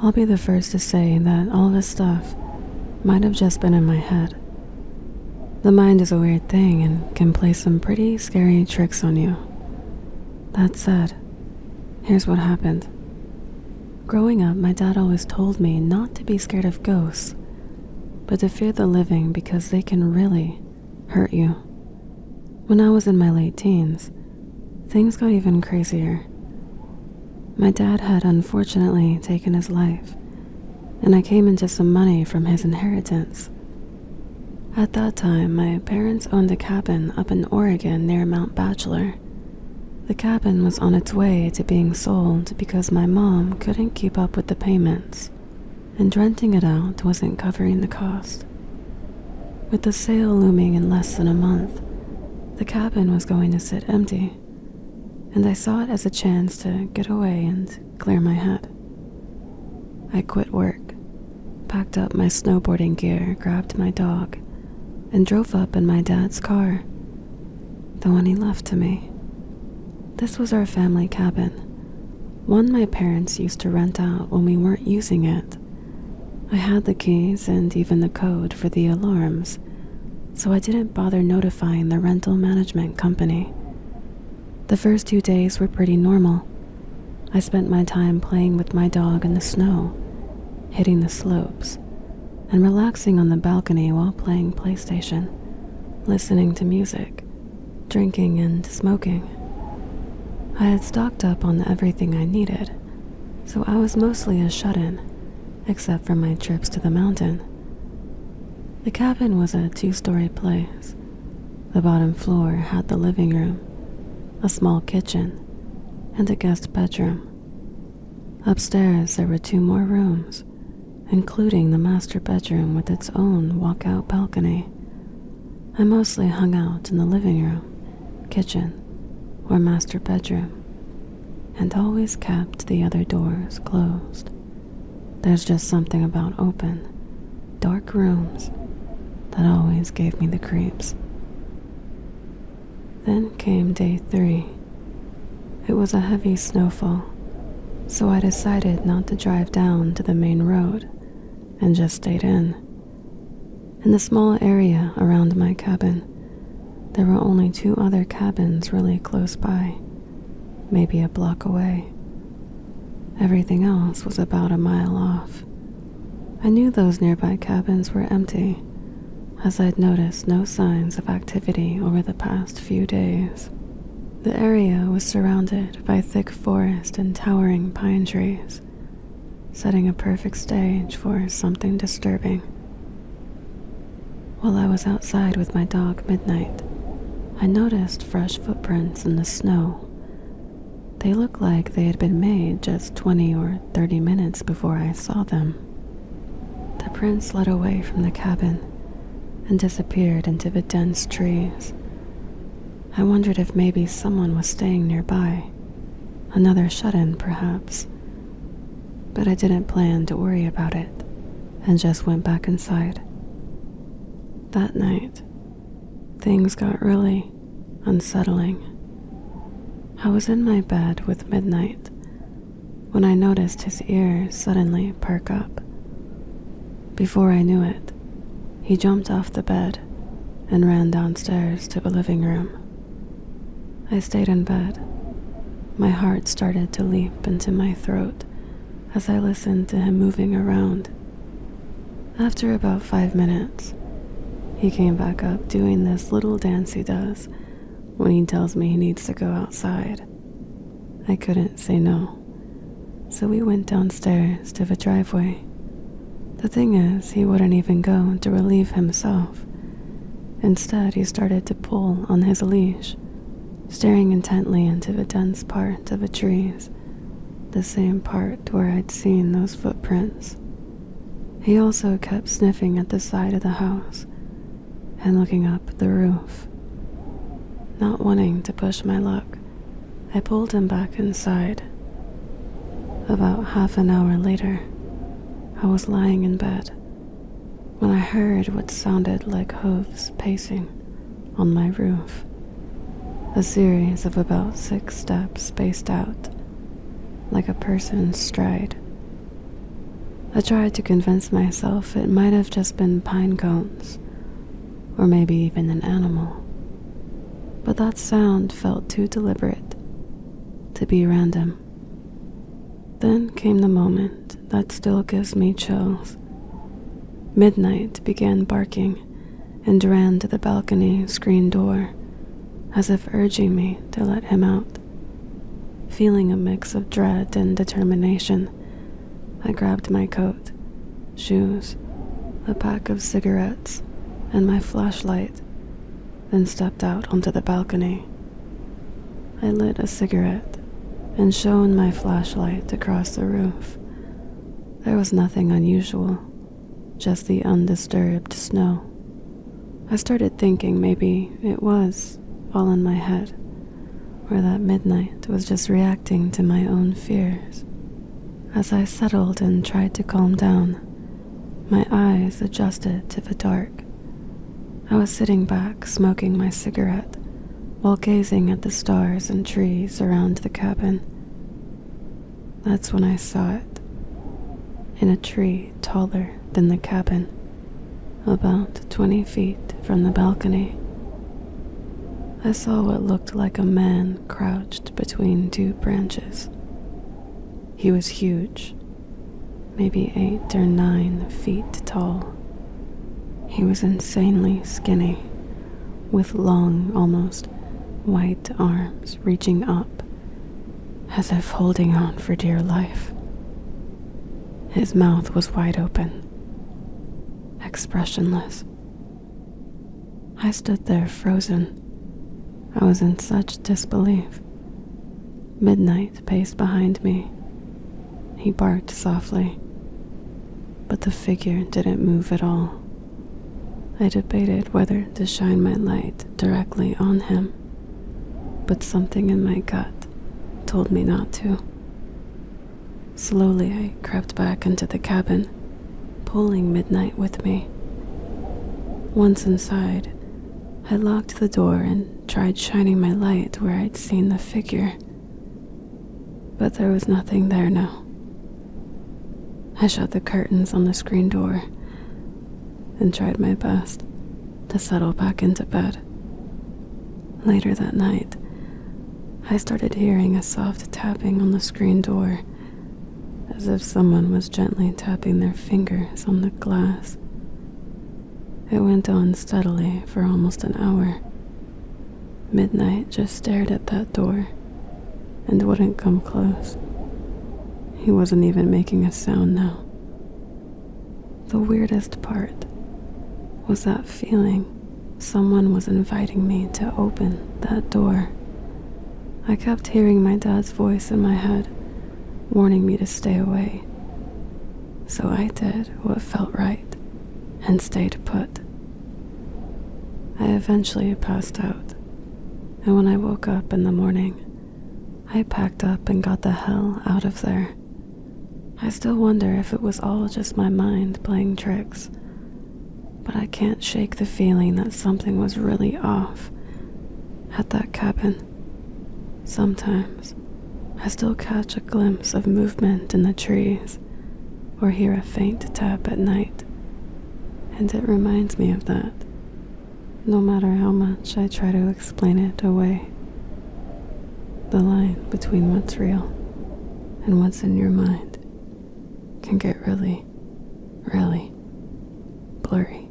I'll be the first to say that all this stuff might have just been in my head. The mind is a weird thing and can play some pretty scary tricks on you. That said, here's what happened. Growing up, my dad always told me not to be scared of ghosts, but to fear the living because they can really hurt you. When I was in my late teens, things got even crazier. My dad had unfortunately taken his life, and I came into some money from his inheritance. At that time, my parents owned a cabin up in Oregon near Mount Bachelor. The cabin was on its way to being sold because my mom couldn't keep up with the payments, and renting it out wasn't covering the cost. With the sale looming in less than a month, the cabin was going to sit empty, and I saw it as a chance to get away and clear my head. I quit work, packed up my snowboarding gear, grabbed my dog, and drove up in my dad's car, the one he left to me. This was our family cabin, one my parents used to rent out when we weren't using it. I had the keys and even the code for the alarms, so I didn't bother notifying the rental management company. The first 2 days were pretty normal. I spent my time playing with my dog in the snow, hitting the slopes, and relaxing on the balcony while playing PlayStation, listening to music, drinking and smoking. I had stocked up on everything I needed, so I was mostly a shut-in, except for my trips to the mountain. The cabin was a 2-story place. The bottom floor had the living room, a small kitchen, and a guest bedroom. Upstairs there were 2 more rooms, including the master bedroom with its own walkout balcony. I mostly hung out in the living room, kitchen, or master bedroom, and always kept the other doors closed. There's just something about open, dark rooms that always gave me the creeps. Then came day 3. It was a heavy snowfall, so I decided not to drive down to the main road and just stayed in. In the small area around my cabin, there were only 2 other cabins really close by, maybe a block away. Everything else was about a mile off. I knew those nearby cabins were empty, as I'd noticed no signs of activity over the past few days. The area was surrounded by thick forest and towering pine trees, setting a perfect stage for something disturbing. While I was outside with my dog midnight, I noticed fresh footprints in the snow. They looked like they had been made just 20 or 30 minutes before I saw them. The prints led away from the cabin and disappeared into the dense trees. I wondered if maybe someone was staying nearby, another shut-in perhaps, but I didn't plan to worry about it and just went back inside. That night, things got really unsettling. I was in my bed with Midnight when I noticed his ears suddenly perk up. Before I knew it, he jumped off the bed and ran downstairs to the living room. I stayed in bed. My heart started to leap into my throat as I listened to him moving around. After about 5 minutes, he came back up doing this little dance he does when he tells me he needs to go outside. I couldn't say no, so we went downstairs to the driveway. The thing is, he wouldn't even go to relieve himself. Instead, he started to pull on his leash, staring intently into the dense part of the trees, the same part where I'd seen those footprints. He also kept sniffing at the side of the house and looking up the roof. Not wanting to push my luck, I pulled him back inside. About half an hour later, I was lying in bed when I heard what sounded like hooves pacing on my roof. A series of about 6 steps spaced out, like a person's stride. I tried to convince myself it might have just been pine cones, or maybe even an animal. But that sound felt too deliberate to be random. Then came the moment that still gives me chills. Midnight began barking and ran to the balcony screen door, as if urging me to let him out. Feeling a mix of dread and determination, I grabbed my coat, shoes, a pack of cigarettes, and my flashlight, then stepped out onto the balcony. I lit a cigarette and shone my flashlight across the roof. There was nothing unusual, just the undisturbed snow. I started thinking maybe it was all in my head, or that midnight was just reacting to my own fears. As I settled and tried to calm down, my eyes adjusted to the dark. I was sitting back smoking my cigarette while gazing at the stars and trees around the cabin. That's when I saw it, in a tree taller than the cabin, about 20 feet from the balcony. I saw what looked like a man crouched between two branches. He was huge, maybe 8 or 9 feet tall. He was insanely skinny, with long, almost white arms reaching up, as if holding on for dear life. His mouth was wide open, expressionless. I stood there frozen. I was in such disbelief. Midnight paced behind me. He barked softly, but the figure didn't move at all. I debated whether to shine my light directly on him, but something in my gut told me not to. Slowly, I crept back into the cabin, pulling Midnight with me. Once inside, I locked the door and tried shining my light where I'd seen the figure, but there was nothing there now. I shut the curtains on the screen door and tried my best to settle back into bed. Later that night, I started hearing a soft tapping on the screen door, as if someone was gently tapping their fingers on the glass. It went on steadily for almost an hour. Midnight just stared at that door and wouldn't come close. He wasn't even making a sound now. The weirdest part was that feeling someone was inviting me to open that door. I kept hearing my dad's voice in my head, warning me to stay away. So I did what felt right and stayed put. I eventually passed out, and when I woke up in the morning, I packed up and got the hell out of there. I still wonder if it was all just my mind playing tricks, but I can't shake the feeling that something was really off at that cabin. Sometimes I still catch a glimpse of movement in the trees or hear a faint tap at night, and it reminds me of that, no matter how much I try to explain it away. The line between what's real and what's in your mind can get really, really blurry.